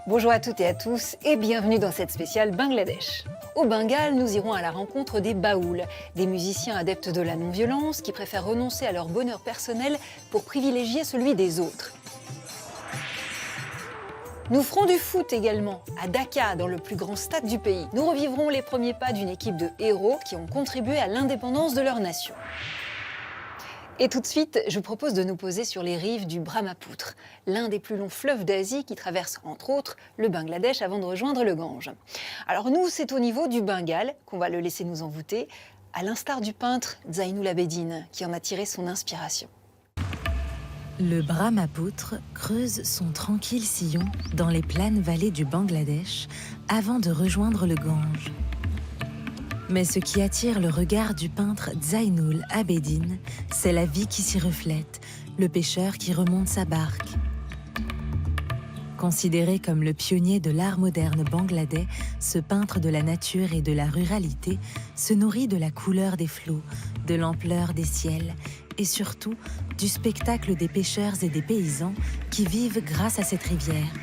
Bonjour à toutes et à tous et bienvenue dans cette spéciale Bangladesh. Au Bengale, nous irons à la rencontre des Baouls, des musiciens adeptes de la non-violence qui préfèrent renoncer à leur bonheur personnel pour privilégier celui des autres. Nous ferons du foot également, à Dhaka, dans le plus grand stade du pays. Nous revivrons les premiers pas d'une équipe de héros qui ont contribué à l'indépendance de leur nation. Et tout de suite, je vous propose de nous poser sur les rives du Brahmapoutre, l'un des plus longs fleuves d'Asie qui traverse entre autres le Bangladesh avant de rejoindre le Gange. Alors nous, c'est au niveau du Bengale qu'on va le laisser nous envoûter, à l'instar du peintre Zainul Abedin, qui en a tiré son inspiration. Le Brahmapoutre creuse son tranquille sillon dans les plaines vallées du Bangladesh avant de rejoindre le Gange. Mais ce qui attire le regard du peintre Zainul Abedin, c'est la vie qui s'y reflète, le pêcheur qui remonte sa barque. Considéré comme le pionnier de l'art moderne bangladais, ce peintre de la nature et de la ruralité se nourrit de la couleur des flots, de l'ampleur des ciels et surtout du spectacle des pêcheurs et des paysans qui vivent grâce à cette rivière.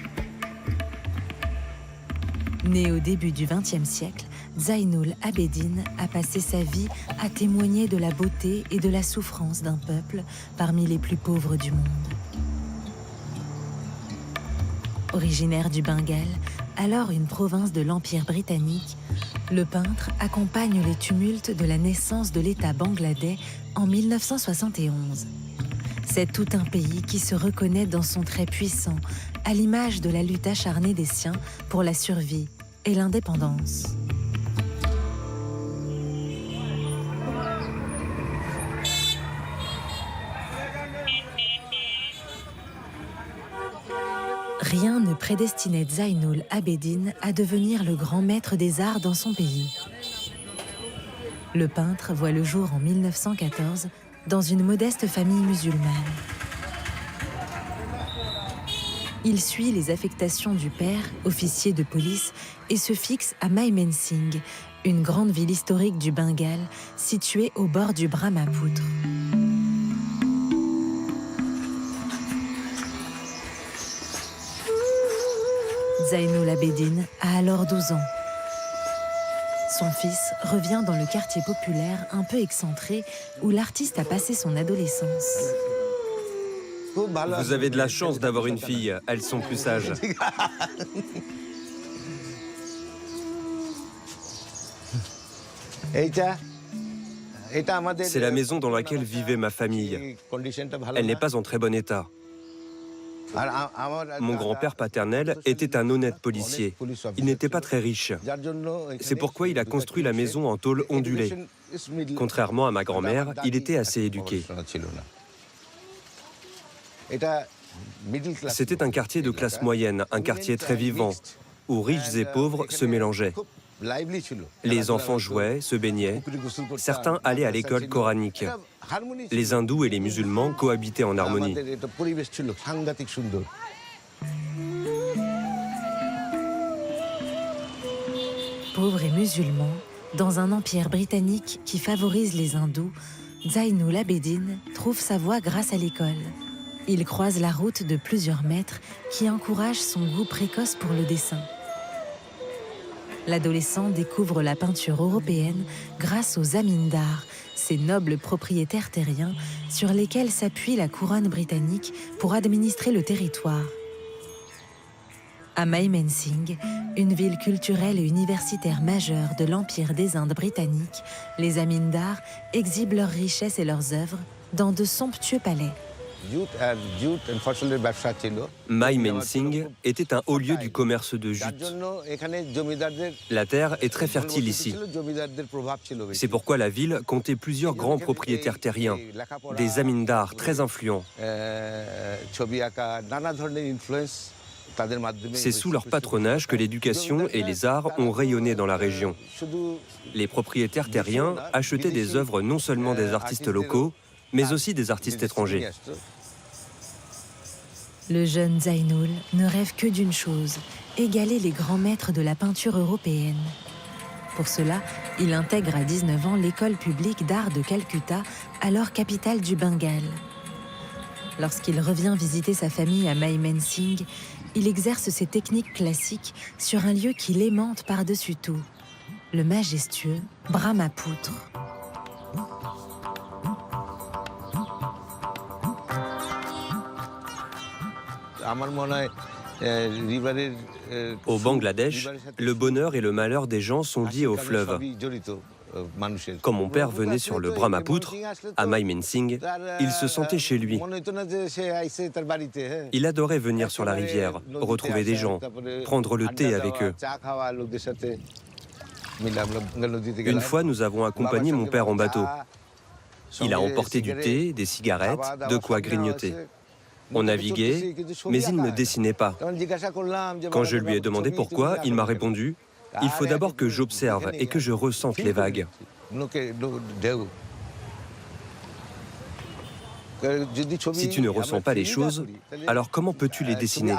Né au début du XXe siècle, Zainul Abedin a passé sa vie à témoigner de la beauté et de la souffrance d'un peuple parmi les plus pauvres du monde. Originaire du Bengale, alors une province de l'Empire britannique, le peintre accompagne les tumultes de la naissance de l'État bangladais en 1971. C'est tout un pays qui se reconnaît dans son trait puissant, à l'image de la lutte acharnée des siens pour la survie et l'indépendance. Rien ne prédestinait Zainul Abedin à devenir le grand maître des arts dans son pays. Le peintre voit le jour en 1914 dans une modeste famille musulmane. Il suit les affectations du père, officier de police, et se fixe à Mymensingh, une grande ville historique du Bengale située au bord du Brahmapoutre. Zainul Abedin a alors 12 ans. Son fils revient dans le quartier populaire un peu excentré où l'artiste a passé son adolescence. Vous avez de la chance d'avoir une fille, elles sont plus sages. C'est la maison dans laquelle vivait ma famille. Elle n'est pas en très bon état. Mon grand-père paternel était un honnête policier. Il n'était pas très riche. C'est pourquoi il a construit la maison en tôle ondulée. Contrairement à ma grand-mère, il était assez éduqué. C'était un quartier de classe moyenne, un quartier très vivant, où riches et pauvres se mélangeaient. Les enfants jouaient, se baignaient. Certains allaient à l'école coranique. Les hindous et les musulmans cohabitaient en harmonie. Pauvres et musulmans, dans un empire britannique qui favorise les hindous, Zainul Abedin trouve sa voie grâce à l'école. Il croise la route de plusieurs maîtres qui encouragent son goût précoce pour le dessin. L'adolescent découvre la peinture européenne grâce aux zamindars, ces nobles propriétaires terriens sur lesquels s'appuie la couronne britannique pour administrer le territoire. À Mymensingh, une ville culturelle et universitaire majeure de l'Empire des Indes britanniques, les zamindars exhibent leurs richesses et leurs œuvres dans de somptueux palais. Mymensingh était un haut lieu du commerce de jute. La terre est très fertile ici. C'est pourquoi la ville comptait plusieurs grands propriétaires terriens, des zamindars très influents. C'est sous leur patronage que l'éducation et les arts ont rayonné dans la région. Les propriétaires terriens achetaient des œuvres non seulement des artistes locaux, mais aussi des artistes étrangers. Le jeune Zainul ne rêve que d'une chose, égaler les grands maîtres de la peinture européenne. Pour cela, il intègre à 19 ans l'école publique d'art de Calcutta, alors capitale du Bengale. Lorsqu'il revient visiter sa famille à Mymensingh, il exerce ses techniques classiques sur un lieu qui l'aimante par-dessus tout, le majestueux Brahmapoutre. Au Bangladesh, le bonheur et le malheur des gens sont liés au fleuve. Quand mon père venait sur le Brahmapoutre, à Mymensingh, il se sentait chez lui. Il adorait venir sur la rivière, retrouver des gens, prendre le thé avec eux. Une fois, nous avons accompagné mon père en bateau. Il a emporté du thé, des cigarettes, de quoi grignoter. On naviguait, mais il ne dessinait pas. Quand je lui ai demandé pourquoi, il m'a répondu « Il faut d'abord que j'observe et que je ressente les vagues. » Si tu ne ressens pas les choses, alors comment peux-tu les dessiner?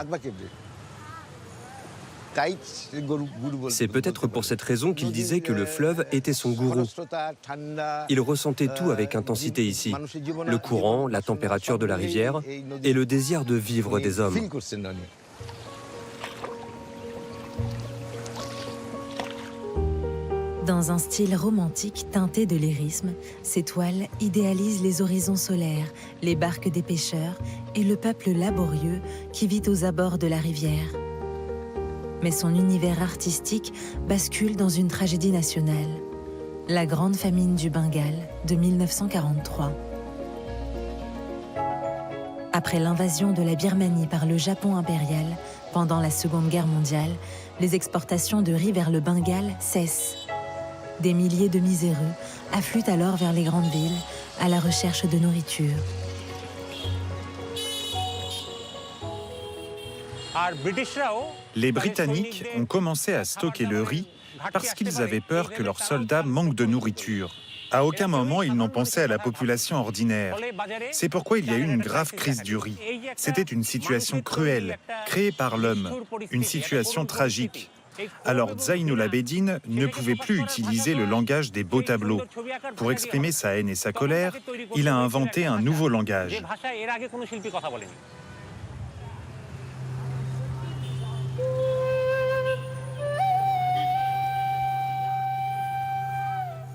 C'est peut-être pour cette raison qu'il disait que le fleuve était son gourou. Il ressentait tout avec intensité ici, le courant, la température de la rivière et le désir de vivre des hommes. Dans un style romantique teinté de lyrisme, ces toiles idéalisent les horizons solaires, les barques des pêcheurs et le peuple laborieux qui vit aux abords de la rivière. Mais son univers artistique bascule dans une tragédie nationale, la Grande Famine du Bengale de 1943. Après l'invasion de la Birmanie par le Japon impérial, pendant la Seconde Guerre mondiale, les exportations de riz vers le Bengale cessent. Des milliers de miséreux affluent alors vers les grandes villes à la recherche de nourriture. Les Britanniques ont commencé à stocker le riz parce qu'ils avaient peur que leurs soldats manquent de nourriture. À aucun moment, ils n'ont pensé à la population ordinaire. C'est pourquoi il y a eu une grave crise du riz. C'était une situation cruelle, créée par l'homme, une situation tragique. Alors Zainul Abedin ne pouvait plus utiliser le langage des beaux tableaux. Pour exprimer sa haine et sa colère, il a inventé un nouveau langage.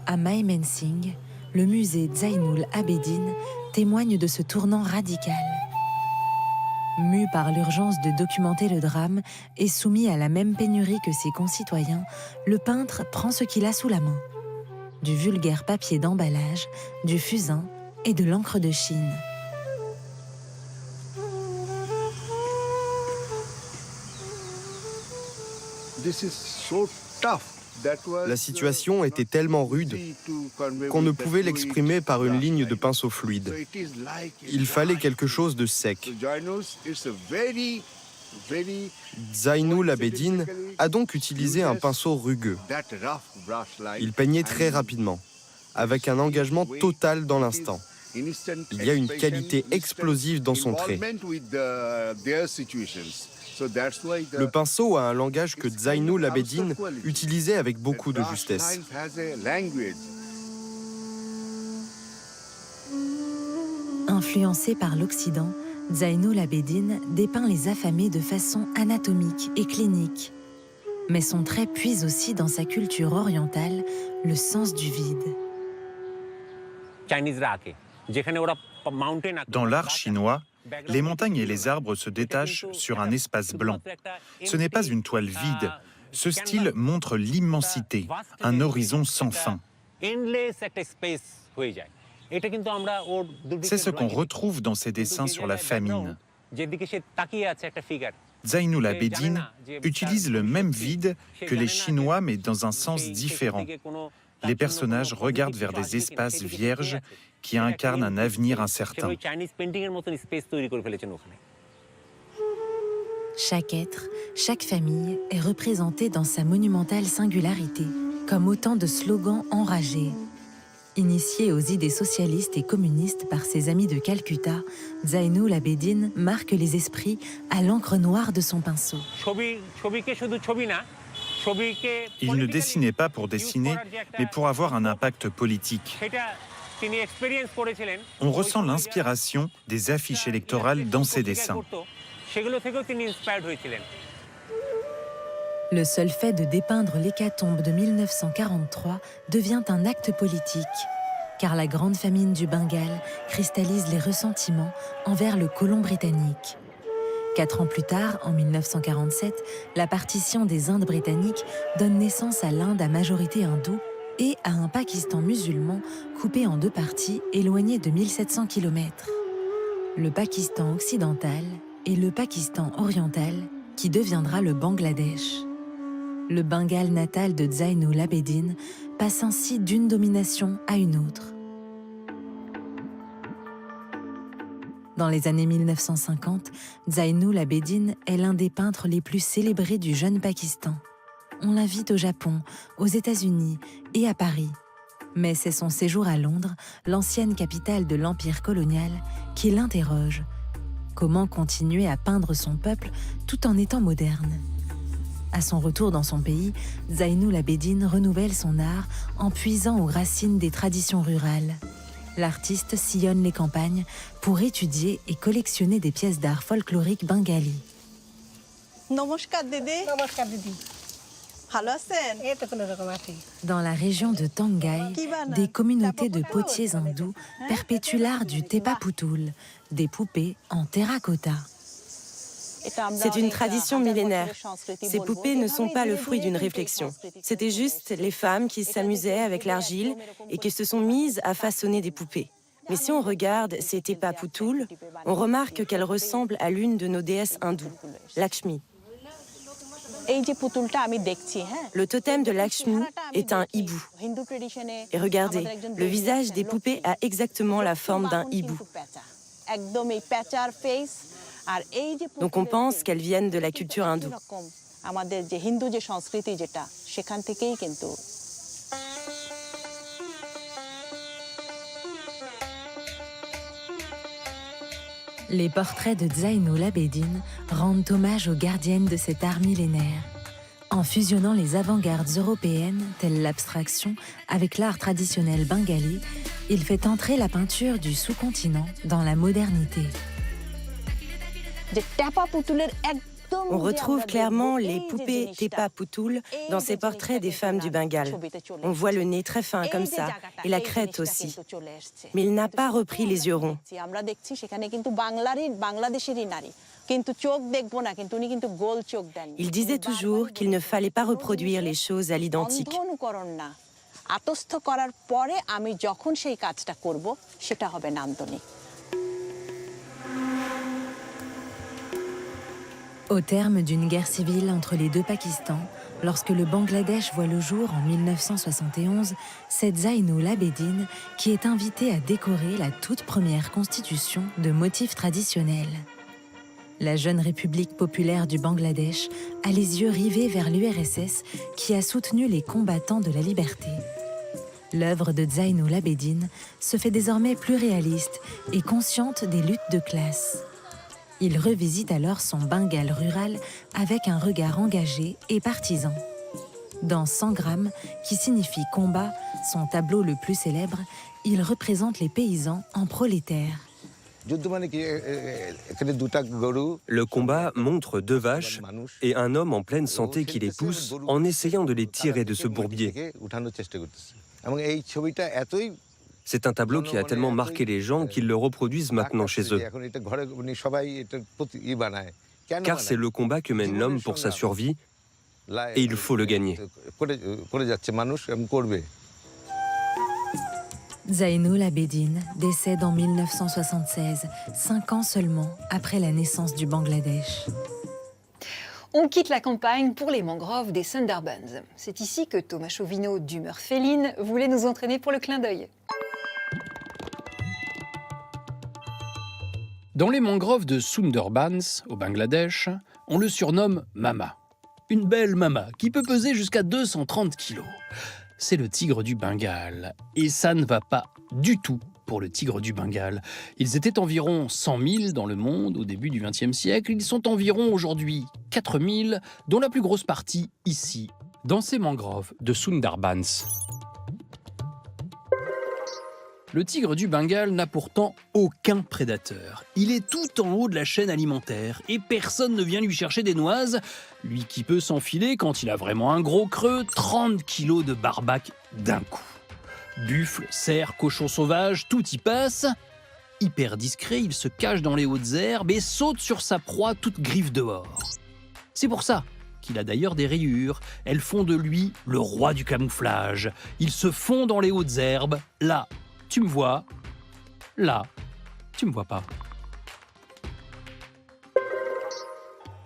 À Mymensingh, le musée Zainul Abedin témoigne de ce tournant radical. Mu par l'urgence de documenter le drame et soumis à la même pénurie que ses concitoyens, le peintre prend ce qu'il a sous la main. Du vulgaire papier d'emballage, du fusain et de l'encre de Chine. La situation était tellement rude qu'on ne pouvait l'exprimer par une ligne de pinceau fluide. Il fallait quelque chose de sec. Zainul Abedin a donc utilisé un pinceau rugueux. Il peignait très rapidement, avec un engagement total dans l'instant. Il y a une qualité explosive dans son trait. Le pinceau a un langage que Zainul Abedin utilisait avec beaucoup de justesse. Influencé par l'Occident, Zainul Abedin dépeint les affamés de façon anatomique et clinique. Mais son trait puise aussi dans sa culture orientale le sens du vide. Dans l'art chinois, les montagnes et les arbres se détachent sur un espace blanc. Ce n'est pas une toile vide. Ce style montre l'immensité, un horizon sans fin. C'est ce qu'on retrouve dans ses dessins sur la famine. Zainul Abedin utilise le même vide que les Chinois, mais dans un sens différent. Les personnages regardent vers des espaces vierges qui incarnent un avenir incertain. Chaque être, chaque famille est représentée dans sa monumentale singularité, comme autant de slogans enragés. Initié aux idées socialistes et communistes par ses amis de Calcutta, Zainul Abedin marque les esprits à l'encre noire de son pinceau. Il ne dessinait pas pour dessiner, mais pour avoir un impact politique. On ressent l'inspiration des affiches électorales dans ses dessins. Le seul fait de dépeindre l'hécatombe de 1943 devient un acte politique, car la grande famine du Bengale cristallise les ressentiments envers le colon britannique. 4 ans plus tard, en 1947, la partition des Indes britanniques donne naissance à l'Inde à majorité hindoue et à un Pakistan musulman coupé en 2 parties éloignées de 1700 km. Le Pakistan occidental et le Pakistan oriental, qui deviendra le Bangladesh. Le Bengale natal de Zainul Abidin passe ainsi d'une domination à une autre. Dans les années 1950, Zainul Abidin est l'un des peintres les plus célébrés du jeune Pakistan. On l'invite au Japon, aux États-Unis et à Paris. Mais c'est son séjour à Londres, l'ancienne capitale de l'empire colonial, qui l'interroge. Comment continuer à peindre son peuple tout en étant moderne ? À son retour dans son pays, Zainul Abidin renouvelle son art en puisant aux racines des traditions rurales. L'artiste sillonne les campagnes pour étudier et collectionner des pièces d'art folkloriques bengali. Namaskar Didi. Namaskar Didi. Dans la région de Tangai, des communautés de potiers hindous perpétuent l'art du Tepa Putul, des poupées en terracotta. C'est une tradition millénaire. Ces poupées ne sont pas le fruit d'une réflexion. C'était juste les femmes qui s'amusaient avec l'argile et qui se sont mises à façonner des poupées. Mais si on regarde ces Tepa Putul, on remarque qu'elles ressemblent à l'une de nos déesses hindoues, Lakshmi. Le totem de Lakshmi est un hibou. Et regardez, le visage des poupées a exactement la forme d'un hibou. Donc on pense qu'elles viennent de la culture hindoue. Les portraits de Zainul Abidin rendent hommage aux gardiennes de cet art millénaire. En fusionnant les avant-gardes européennes, telles l'abstraction, avec l'art traditionnel bengali, il fait entrer la peinture du sous-continent dans la modernité. On retrouve clairement les poupées Tepa Putul dans ces portraits des femmes du Bengale. On voit le nez très fin comme ça, et la crête aussi. Mais il n'a pas repris les yeux ronds. Il disait toujours qu'il ne fallait pas reproduire les choses à l'identique. Au terme d'une guerre civile entre les 2 Pakistans, lorsque le Bangladesh voit le jour en 1971, c'est Zainul Abidin qui est invité à décorer la toute première constitution de motifs traditionnels. La jeune République populaire du Bangladesh a les yeux rivés vers l'URSS qui a soutenu les combattants de la liberté. L'œuvre de Zainul Abidin se fait désormais plus réaliste et consciente des luttes de classe. Il revisite alors son Bengale rural avec un regard engagé et partisan. Dans Sangram, qui signifie combat, son tableau le plus célèbre, il représente les paysans en prolétaires. Le combat montre 2 vaches et un homme en pleine santé qui les pousse en essayant de les tirer de ce bourbier. C'est un tableau qui a tellement marqué les gens qu'ils le reproduisent maintenant chez eux. Car c'est le combat que mène l'homme pour sa survie et il faut le gagner. Zainul Abidin décède en 1976, 5 ans seulement après la naissance du Bangladesh. On quitte la campagne pour les mangroves des Sundarbans. C'est ici que Thomas Chauvineau, d'humeur féline, voulait nous entraîner pour le clin d'œil. Dans les mangroves de Sundarbans, au Bangladesh, on le surnomme Mama. Une belle Mama qui peut peser jusqu'à 230 kilos. C'est le tigre du Bengale. Et ça ne va pas du tout pour le tigre du Bengale. Ils étaient environ 100 000 dans le monde au début du XXe siècle. Ils sont environ aujourd'hui 4 000, dont la plus grosse partie ici, dans ces mangroves de Sundarbans. Le tigre du Bengale n'a pourtant aucun prédateur. Il est tout en haut de la chaîne alimentaire et personne ne vient lui chercher des noises. Lui qui peut s'enfiler, quand il a vraiment un gros creux, 30 kilos de barbac d'un coup. Buffle, cerf, cochon sauvage, tout y passe. Hyper discret, il se cache dans les hautes herbes et saute sur sa proie toute griffe dehors. C'est pour ça qu'il a d'ailleurs des rayures. Elles font de lui le roi du camouflage. Il se fond dans les hautes herbes. Là, tu me vois. Là, tu me vois pas.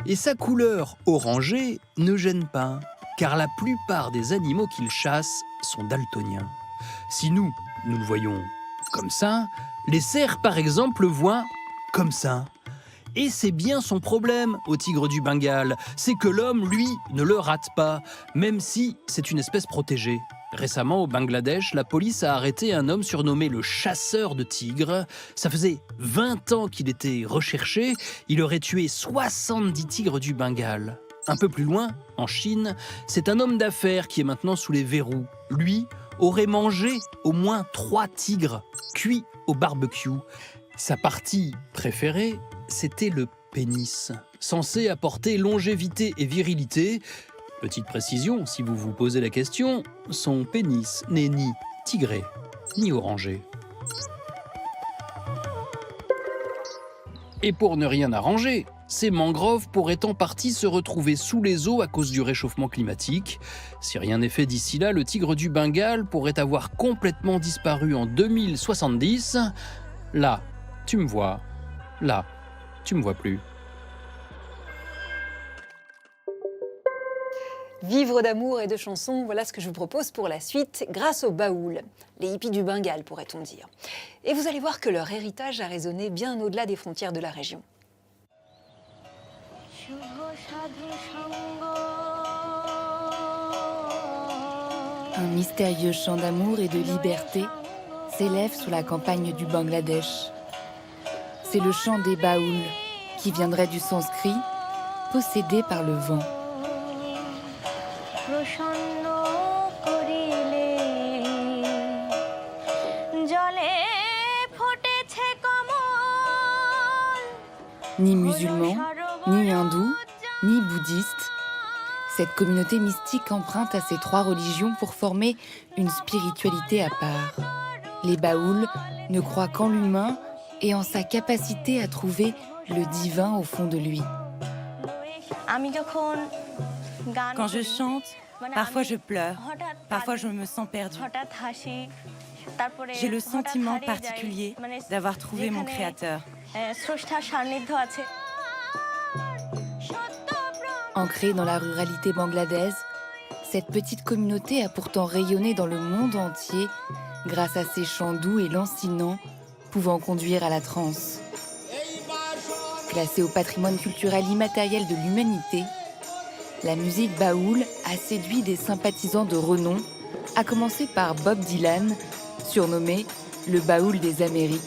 Et sa couleur orangée ne gêne pas, car la plupart des animaux qu'il chasse sont daltoniens. Si nous le voyons comme ça, les cerfs, par exemple, le voient comme ça. Et c'est bien son problème au tigre du Bengale, c'est que l'homme, lui, ne le rate pas, même si c'est une espèce protégée. Récemment, au Bangladesh, la police a arrêté un homme surnommé le chasseur de tigres. Ça faisait 20 ans qu'il était recherché. Il aurait tué 70 tigres du Bengale. Un peu plus loin, en Chine, c'est un homme d'affaires qui est maintenant sous les verrous. Lui aurait mangé au moins 3 tigres cuits au barbecue. Sa partie préférée, c'était le pénis, censé apporter longévité et virilité. Petite précision, si vous vous posez la question, son pénis n'est ni tigré, ni orangé. Et pour ne rien arranger, ces mangroves pourraient en partie se retrouver sous les eaux à cause du réchauffement climatique. Si rien n'est fait d'ici là, le tigre du Bengale pourrait avoir complètement disparu en 2070. Là, tu me vois. Là, tu me vois plus. Vivre d'amour et de chansons, voilà ce que je vous propose pour la suite, grâce aux baouls, les hippies du Bengale, pourrait-on dire. Et vous allez voir que leur héritage a résonné bien au-delà des frontières de la région. Un mystérieux chant d'amour et de liberté s'élève sous la campagne du Bangladesh. C'est le chant des baouls, qui viendrait du sanskrit, possédé par le vent. Ni musulmans, ni hindous, ni bouddhistes, cette communauté mystique emprunte à ces 3 religions pour former une spiritualité à part. Les baouls ne croient qu'en l'humain et en sa capacité à trouver le divin au fond de lui. Quand je chante, parfois je pleure, parfois je me sens perdue. J'ai le sentiment particulier d'avoir trouvé mon créateur. Ancrée dans la ruralité bangladaise, cette petite communauté a pourtant rayonné dans le monde entier grâce à ses chants doux et lancinants pouvant conduire à la transe. Classée au patrimoine culturel immatériel de l'humanité, la musique baoul a séduit des sympathisants de renom, à commencer par Bob Dylan, surnommé le baoul des Amériques.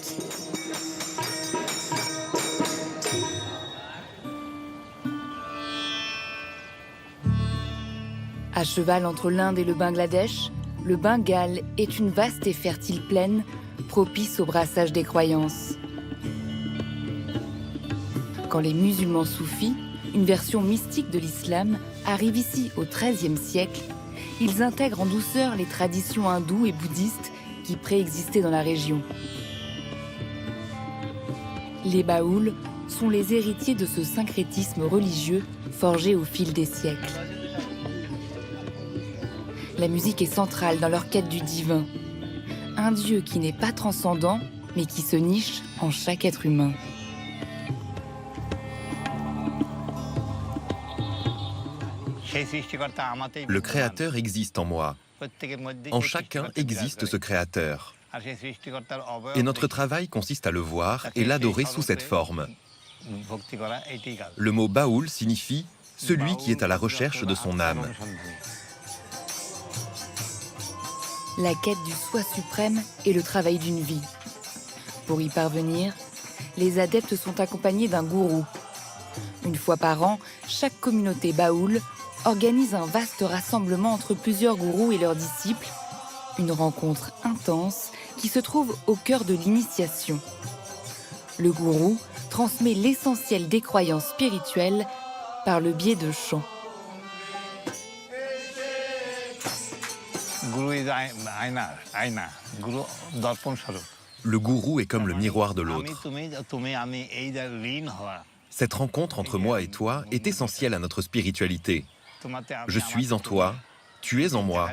À cheval entre l'Inde et le Bangladesh, le Bengale est une vaste et fertile plaine propice au brassage des croyances. Quand les musulmans soufis, une version mystique de l'islam, arrivent ici au XIIIe siècle, ils intègrent en douceur les traditions hindoues et bouddhistes qui préexistaient dans la région. Les baouls sont les héritiers de ce syncrétisme religieux forgé au fil des siècles. La musique est centrale dans leur quête du divin. Un Dieu qui n'est pas transcendant, mais qui se niche en chaque être humain. Le Créateur existe en moi. En chacun existe ce Créateur. Et notre travail consiste à le voir et l'adorer sous cette forme. Le mot baoul signifie « celui qui est à la recherche de son âme ». La quête du soi suprême est le travail d'une vie. Pour y parvenir, les adeptes sont accompagnés d'un gourou. Une fois par an, chaque communauté baoul organise un vaste rassemblement entre plusieurs gourous et leurs disciples Une rencontre intense qui se trouve au cœur de l'initiation. Le gourou transmet l'essentiel des croyances spirituelles par le biais de chants. Le gourou est comme le miroir de l'autre. Cette rencontre entre moi et toi est essentielle à notre spiritualité. Je suis en toi, tu es en moi.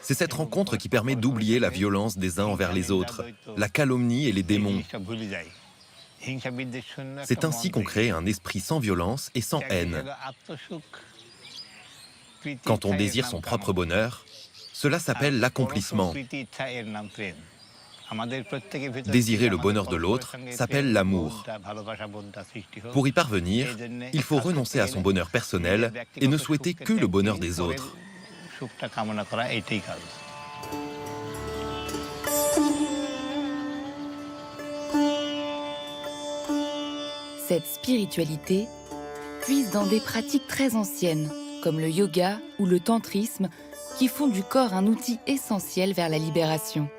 C'est cette rencontre qui permet d'oublier la violence des uns envers les autres, la calomnie et les démons. C'est ainsi qu'on crée un esprit sans violence et sans haine. Quand on désire son propre bonheur, cela s'appelle l'accomplissement. Désirer le bonheur de l'autre s'appelle l'amour. Pour y parvenir, il faut renoncer à son bonheur personnel et ne souhaiter que le bonheur des autres. Cette spiritualité puise dans des pratiques très anciennes, comme le yoga ou le tantrisme, qui font du corps un outil essentiel vers la libération.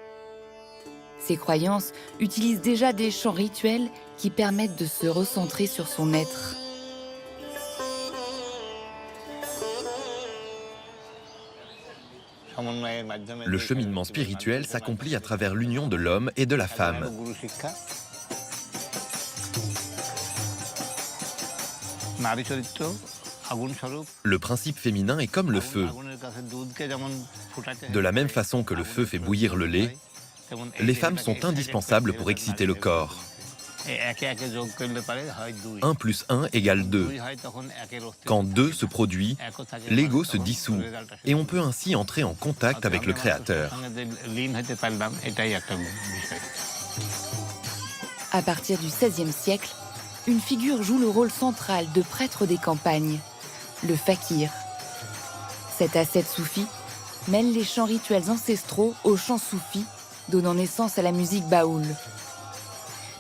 Ces croyances utilisent déjà des chants rituels qui permettent de se recentrer sur son être. Le cheminement spirituel s'accomplit à travers l'union de l'homme et de la femme. Le principe féminin est comme le feu. De la même façon que le feu fait bouillir le lait, les femmes sont indispensables pour exciter le corps. 1 plus 1 égale 2. Quand 2 se produit, l'ego se dissout et on peut ainsi entrer en contact avec le Créateur. À partir du XVIe siècle, une figure joue le rôle central de prêtre des campagnes, le fakir. Cet ascète soufi mêle les chants rituels ancestraux aux chants soufis, donnant naissance à la musique baoul.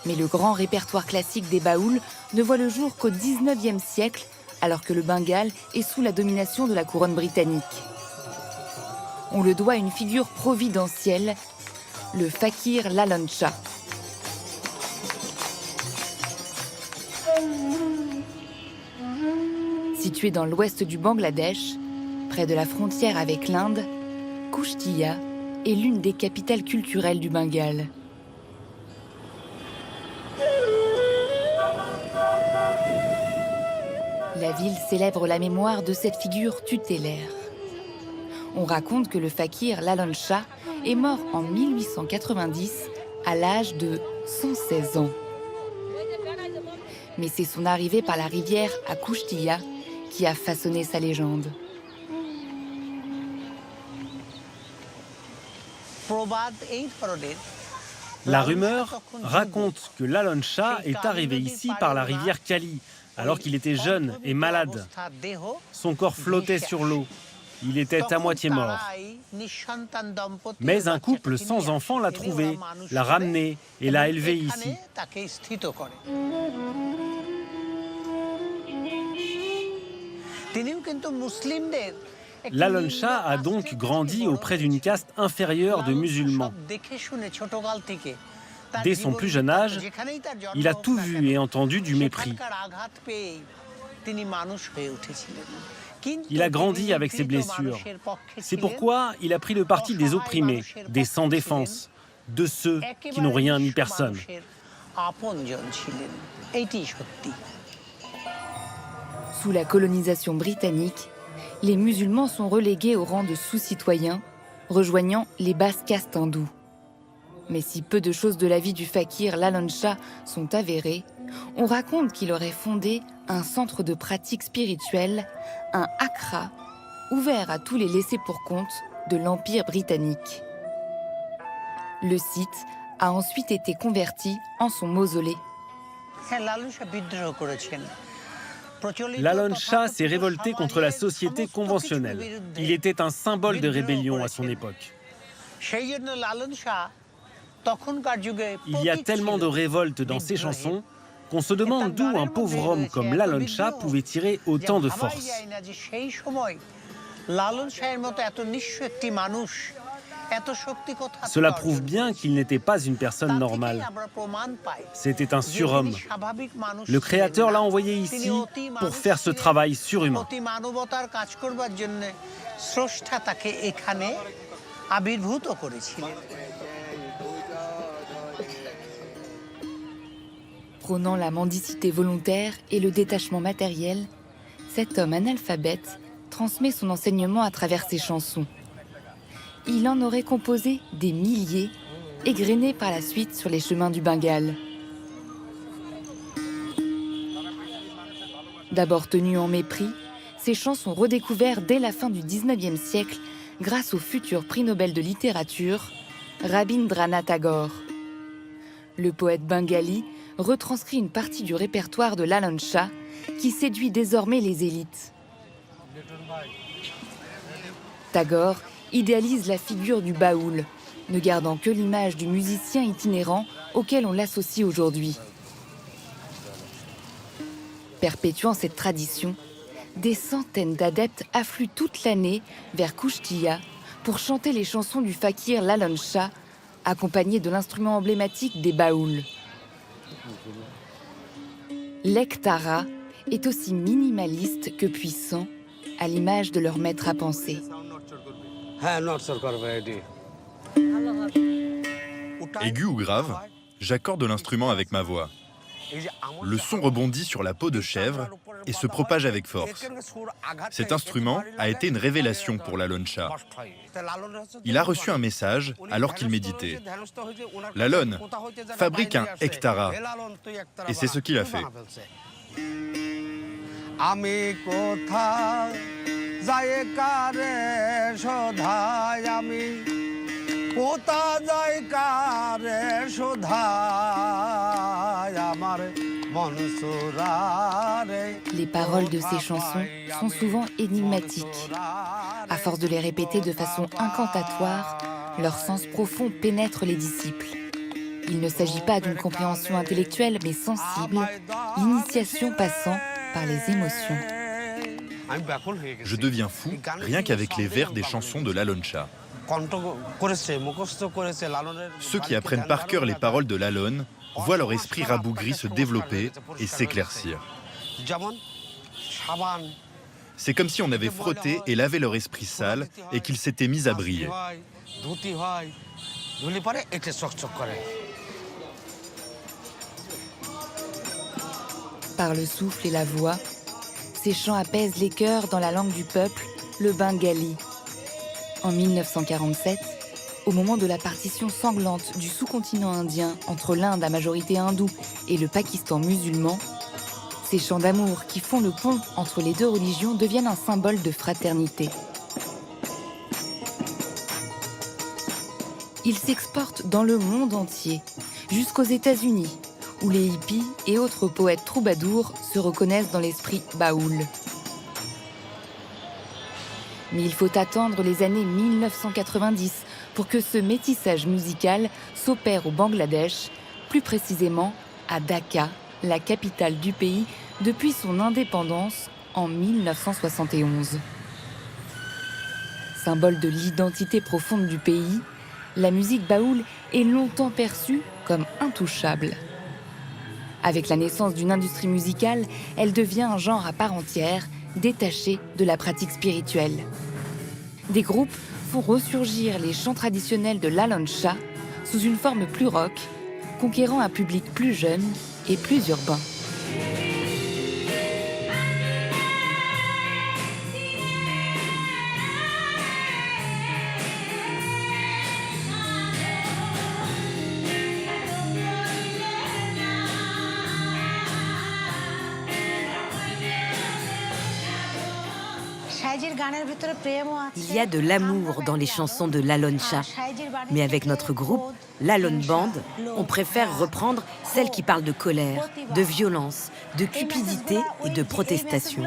Mais le grand répertoire classique des baouls ne voit le jour qu'au XIXe siècle, alors que le Bengale est sous la domination de la couronne britannique. On le doit à une figure providentielle, le fakir Lalon Shah. Situé dans l'ouest du Bangladesh, près de la frontière avec l'Inde, Kushtiya est l'une des capitales culturelles du Bengale. La ville célèbre la mémoire de cette figure tutélaire. On raconte que le fakir Lalon Shah est mort en 1890 à l'âge de 116 ans. Mais c'est son arrivée par la rivière à Kushtiya qui a façonné sa légende. La rumeur raconte que Lalon Shah est arrivé ici par la rivière Kali, alors qu'il était jeune et malade. Son corps flottait sur l'eau. Il était à moitié mort. Mais un couple sans enfant l'a trouvé, l'a ramené et l'a élevé ici. Lalon Shah a donc grandi auprès d'une caste inférieure de musulmans. Dès son plus jeune âge, il a tout vu et entendu du mépris. Il a grandi avec ses blessures. C'est pourquoi il a pris le parti des opprimés, des sans défense, de ceux qui n'ont rien ni personne. Sous la colonisation britannique, les musulmans sont relégués au rang de sous-citoyens, rejoignant les basses castes hindoues. Mais si peu de choses de la vie du fakir Lalon Shah sont avérées, on raconte qu'il aurait fondé un centre de pratique spirituelle, un Akra, ouvert à tous les laissés-pour-compte de l'Empire britannique. Le site a ensuite été converti en son mausolée. Lalon Shah s'est révolté contre la société conventionnelle. Il était un symbole de rébellion à son époque. Il y a tellement de révoltes dans ses chansons qu'on se demande d'où un pauvre homme comme Lalon Shah pouvait tirer autant de force. Cela prouve bien qu'il n'était pas une personne normale. C'était un surhomme. Le Créateur l'a envoyé ici pour faire ce travail surhumain. Prônant la mendicité volontaire et le détachement matériel, cet homme analphabète transmet son enseignement à travers ses chansons. Il en aurait composé des milliers, égrenés par la suite sur les chemins du Bengale. D'abord tenues en mépris, ces chants sont redécouverts dès la fin du XIXe siècle grâce au futur prix Nobel de littérature, Rabindranath Tagore. Le poète bengali retranscrit une partie du répertoire de Lallon Shah qui séduit désormais les élites. Tagore idéalise la figure du baoul, ne gardant que l'image du musicien itinérant auquel on l'associe aujourd'hui. Perpétuant cette tradition, des centaines d'adeptes affluent toute l'année vers Kushtiya pour chanter les chansons du fakir Lallon Shah, accompagnés de l'instrument emblématique des baouls. L'ektara est aussi minimaliste que puissant, à l'image de leur maître à penser. Aigu ou grave, j'accorde l'instrument avec ma voix. Le son rebondit sur la peau de chèvre et se propage avec force. Cet instrument a été une révélation pour Lallon Shah. Il a reçu un message alors qu'il méditait. Lallon, fabrique un ektara. Et c'est ce qu'il a fait. Les paroles de ces chansons sont souvent énigmatiques. À force de les répéter de façon incantatoire, leur sens profond pénètre les disciples. Il ne s'agit pas d'une compréhension intellectuelle mais sensible, l'initiation passant par les émotions. Je deviens fou rien qu'avec les vers des chansons de Lallon Shah. Ceux qui apprennent par cœur les paroles de Lallon voient leur esprit rabougri se développer et s'éclaircir. C'est comme si on avait frotté et lavé leur esprit sale et qu'ils s'étaient mis à briller. Par le souffle et la voix, ces chants apaisent les cœurs dans la langue du peuple, le bengali. En 1947, au moment de la partition sanglante du sous-continent indien entre l'Inde à majorité hindoue et le Pakistan musulman, ces chants d'amour qui font le pont entre les deux religions deviennent un symbole de fraternité. Ils s'exportent dans le monde entier, jusqu'aux États-Unis, où les hippies et autres poètes troubadours se reconnaissent dans l'esprit baoul. Mais il faut attendre les années 1990 pour que ce métissage musical s'opère au Bangladesh, plus précisément à Dhaka, la capitale du pays, depuis son indépendance en 1971. Symbole de l'identité profonde du pays, la musique baoul est longtemps perçue comme intouchable. Avec la naissance d'une industrie musicale, elle devient un genre à part entière, détaché de la pratique spirituelle. Des groupes font ressurgir les chants traditionnels de Lallon Shah sous une forme plus rock, conquérant un public plus jeune et plus urbain. Il y a de l'amour dans les chansons de Lallon Shah. Mais avec notre groupe, Lallon Band, on préfère reprendre celles qui parlent de colère, de violence, de cupidité et de protestation.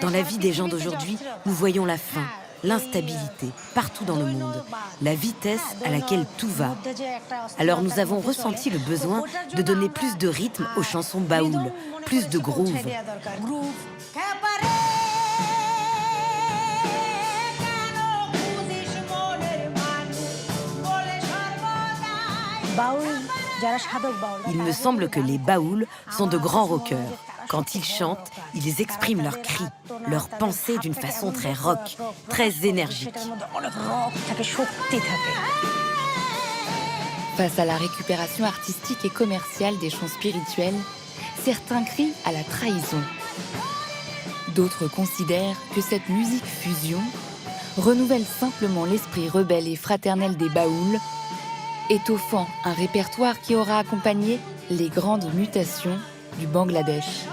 Dans la vie des gens d'aujourd'hui, nous voyons la faim, l'instabilité partout dans le monde, la vitesse à laquelle tout va. Alors nous avons ressenti le besoin de donner plus de rythme aux chansons baoul, plus de groove. Il me semble que les Baouls sont de grands rockers. Quand ils chantent, ils expriment leurs cris, leurs pensées d'une façon très rock, très énergique. Face à la récupération artistique et commerciale des chants spirituels, certains crient à la trahison. D'autres considèrent que cette musique fusion renouvelle simplement l'esprit rebelle et fraternel des Baouls, étoffant un répertoire qui aura accompagné les grandes mutations du Bangladesh.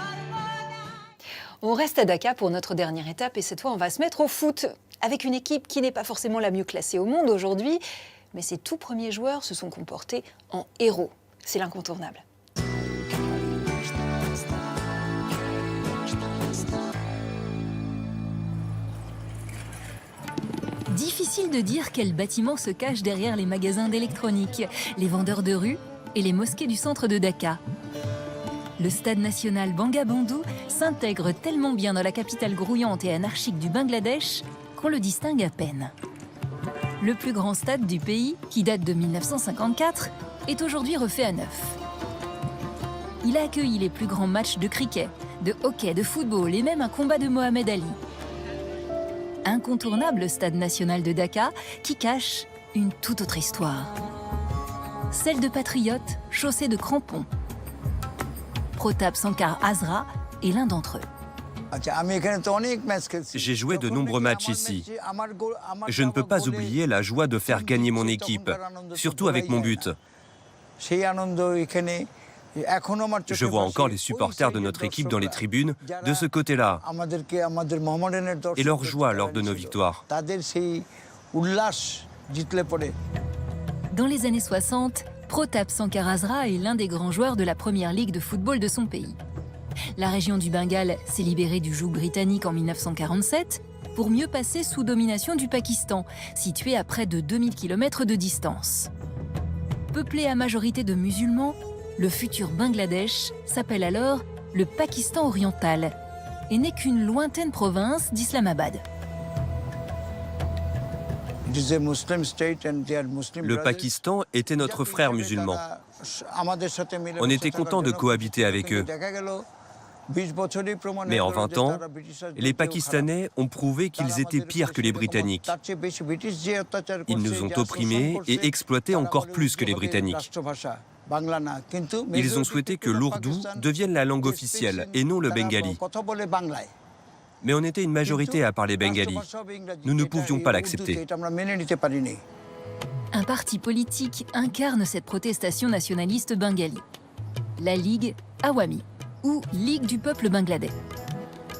On reste à Dhaka pour notre dernière étape et cette fois on va se mettre au foot avec une équipe qui n'est pas forcément la mieux classée au monde aujourd'hui, mais ses tout premiers joueurs se sont comportés en héros. C'est l'incontournable. Difficile de dire quel bâtiment se cache derrière les magasins d'électronique, les vendeurs de rue et les mosquées du centre de Dhaka. Le stade national Bangabandhu s'intègre tellement bien dans la capitale grouillante et anarchique du Bangladesh qu'on le distingue à peine. Le plus grand stade du pays, qui date de 1954, est aujourd'hui refait à neuf. Il a accueilli les plus grands matchs de cricket, de hockey, de football et même un combat de Mohamed Ali. Incontournable stade national de Dhaka qui cache une toute autre histoire. Celle de patriotes chaussés de crampons. Pratap Sankar Hazra est l'un d'entre eux. J'ai joué de nombreux matchs ici. Je ne peux pas oublier la joie de faire gagner mon équipe, surtout avec mon but. Je vois encore les supporters de notre équipe dans les tribunes, de ce côté-là, et leur joie lors de nos victoires. Dans les années 60, Pratap Sankar Hazra est l'un des grands joueurs de la première ligue de football de son pays. La région du Bengale s'est libérée du joug britannique en 1947 pour mieux passer sous domination du Pakistan, situé à près de 2000 km de distance. Peuplé à majorité de musulmans, le futur Bangladesh s'appelle alors le Pakistan oriental et n'est qu'une lointaine province d'Islamabad. Le Pakistan était notre frère musulman. On était content de cohabiter avec eux. Mais en 20 ans, les Pakistanais ont prouvé qu'ils étaient pires que les Britanniques. Ils nous ont opprimés et exploités encore plus que les Britanniques. Ils ont souhaité que l'ourdou devienne la langue officielle et non le bengali. Mais on était une majorité à parler bengali. Nous ne pouvions pas l'accepter. Un parti politique incarne cette protestation nationaliste bengali, la Ligue Awami, ou Ligue du peuple bangladais.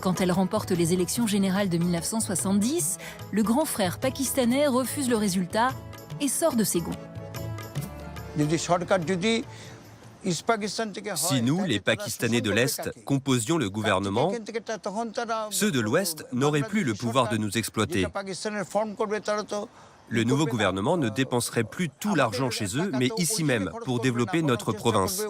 Quand elle remporte les élections générales de 1970, le grand frère pakistanais refuse le résultat et sort de ses gonds. Si nous, les Pakistanais de l'Est, composions le gouvernement, ceux de l'Ouest n'auraient plus le pouvoir de nous exploiter. Le nouveau gouvernement ne dépenserait plus tout l'argent chez eux, mais ici même, pour développer notre province.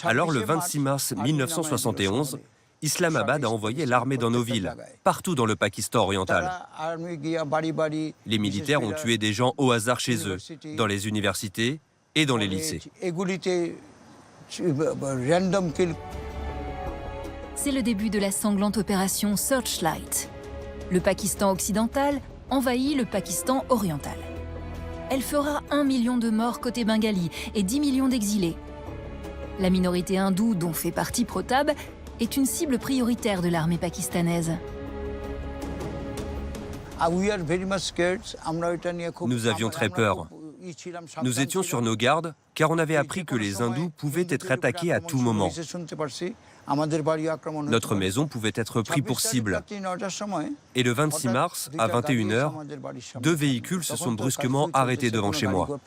Alors, le 26 mars 1971, Islamabad a envoyé l'armée dans nos villes, partout dans le Pakistan oriental. Les militaires ont tué des gens au hasard chez eux, dans les universités et dans les lycées. C'est le début de la sanglante opération Searchlight. Le Pakistan occidental envahit le Pakistan oriental. Elle fera 1 million de morts côté bengali et 10 millions d'exilés. La minorité hindoue, dont fait partie Pratap, est une cible prioritaire de l'armée pakistanaise. Nous avions très peur. Nous étions sur nos gardes, car on avait appris que les hindous pouvaient être attaqués à tout moment. Notre maison pouvait être prise pour cible. Et le 26 mars, à 21 h, 2 véhicules se sont brusquement arrêtés devant chez moi.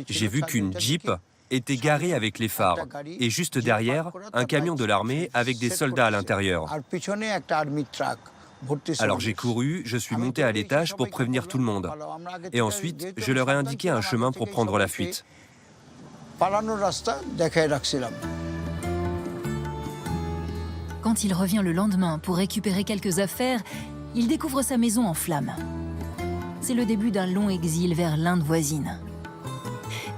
J'ai vu qu'une Jeep était garée avec les phares, et juste derrière, un camion de l'armée avec des soldats à l'intérieur. Alors j'ai couru, je suis monté à l'étage pour prévenir tout le monde. Et ensuite, je leur ai indiqué un chemin pour prendre la fuite. Quand il revient le lendemain pour récupérer quelques affaires, il découvre sa maison en flammes. C'est le début d'un long exil vers l'Inde voisine.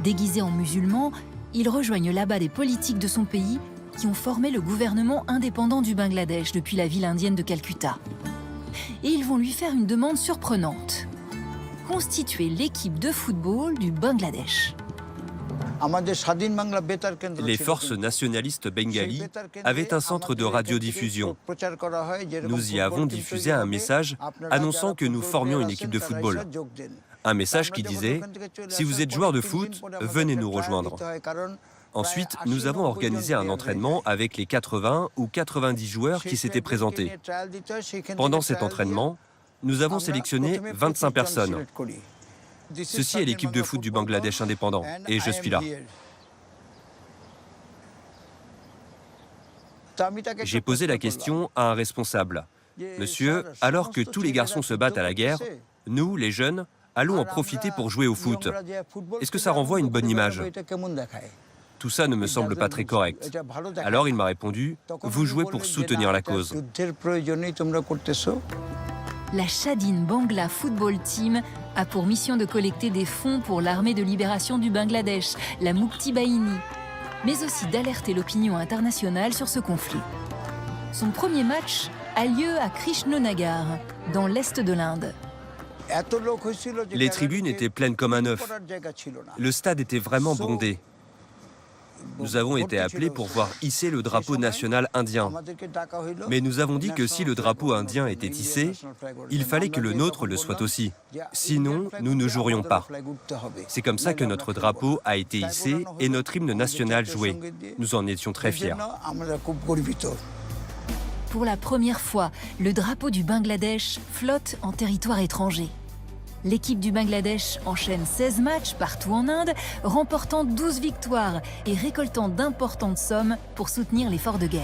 Déguisés en musulmans, ils rejoignent là-bas des politiques de son pays qui ont formé le gouvernement indépendant du Bangladesh depuis la ville indienne de Calcutta. Et ils vont lui faire une demande surprenante. Constituer l'équipe de football du Bangladesh. Les forces nationalistes bengalis avaient un centre de radiodiffusion. Nous y avons diffusé un message annonçant que nous formions une équipe de football. Un message qui disait « Si vous êtes joueur de foot, venez nous rejoindre ». Ensuite, nous avons organisé un entraînement avec les 80 ou 90 joueurs qui s'étaient présentés. Pendant cet entraînement, nous avons sélectionné 25 personnes. Ceci est l'équipe de foot du Bangladesh indépendant, et je suis là. J'ai posé la question à un responsable. « Monsieur, alors que tous les garçons se battent à la guerre, nous, les jeunes, allons en profiter pour jouer au foot. Est-ce que ça renvoie une bonne image ? Tout ça ne me semble pas très correct. » Alors il m'a répondu « Vous jouez pour soutenir la cause. » La Shadeen Bangla Football Team a pour mission de collecter des fonds pour l'armée de libération du Bangladesh, la Mukti Bahini, mais aussi d'alerter l'opinion internationale sur ce conflit. Son premier match a lieu à Krishnanagar, dans l'est de l'Inde. Les tribunes étaient pleines comme un œuf. Le stade était vraiment bondé. Nous avons été appelés pour voir hisser le drapeau national indien. Mais nous avons dit que si le drapeau indien était hissé, il fallait que le nôtre le soit aussi. Sinon, nous ne jouerions pas. C'est comme ça que notre drapeau a été hissé et notre hymne national joué. Nous en étions très fiers. Pour la première fois, le drapeau du Bangladesh flotte en territoire étranger. L'équipe du Bangladesh enchaîne 16 matchs partout en Inde, remportant 12 victoires et récoltant d'importantes sommes pour soutenir l'effort de guerre.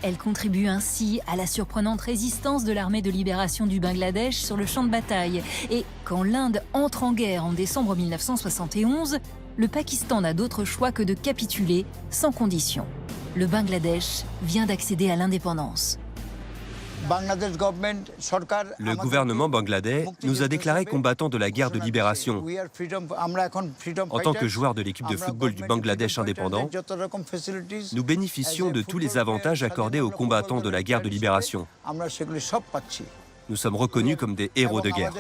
Elle contribue ainsi à la surprenante résistance de l'armée de libération du Bangladesh sur le champ de bataille. Et quand l'Inde entre en guerre en décembre 1971, le Pakistan n'a d'autre choix que de capituler sans condition. Le Bangladesh vient d'accéder à l'indépendance. Le gouvernement bangladais nous a déclarés combattants de la guerre de libération. En tant que joueurs de l'équipe de football du Bangladesh indépendant, nous bénéficions de tous les avantages accordés aux combattants de la guerre de libération. Nous sommes reconnus comme des héros de guerre.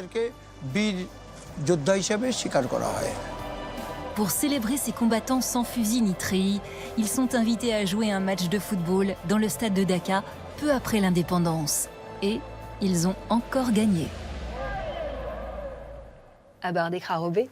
Pour célébrer ces combattants sans fusil ni treillis, ils sont invités à jouer un match de football dans le stade de Dhaka peu après l'indépendance. Et ils ont encore gagné. Abardé Kharobé.